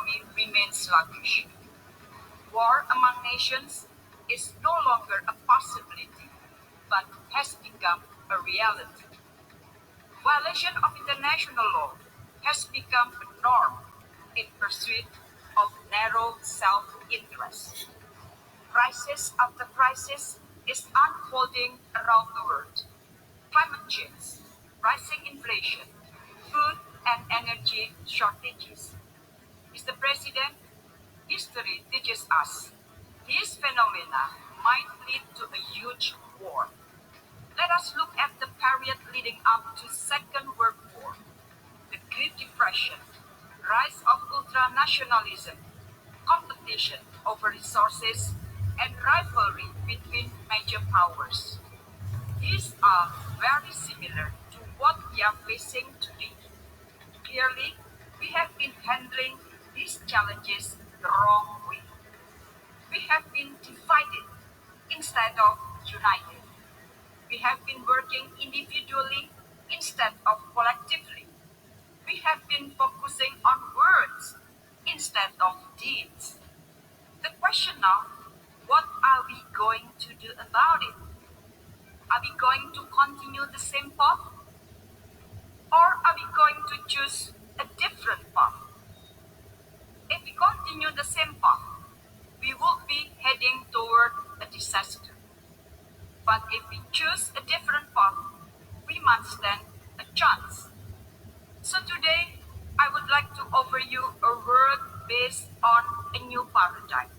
economy remains sluggish. War among nations is no longer a possibility, but has become a reality. Violation of international law has become a norm in pursuit of narrow self-interest. Crisis after crisis is unfolding around the world. Climate change, rising inflation, food and energy shortages. Mr. President, history teaches us these phenomena might lead to a huge war. Let us look at the period leading up to Second World War, the Great Depression, rise of ultranationalism, competition over resources, and rivalry between major powers. These are very similar to what we are facing today. Clearly, we have been handling these challenges the wrong way. We have been divided instead of united. We have been working individually instead of collectively. We have been focusing on words instead of deeds. The question now, what are we going to do about it? Are we going to continue the same path? Or are we going to choose a different path? If we continue the same path, we will be heading toward a disaster. But if we choose a different path, we might stand a chance. So today, I would like to offer you a word based on a new paradigm.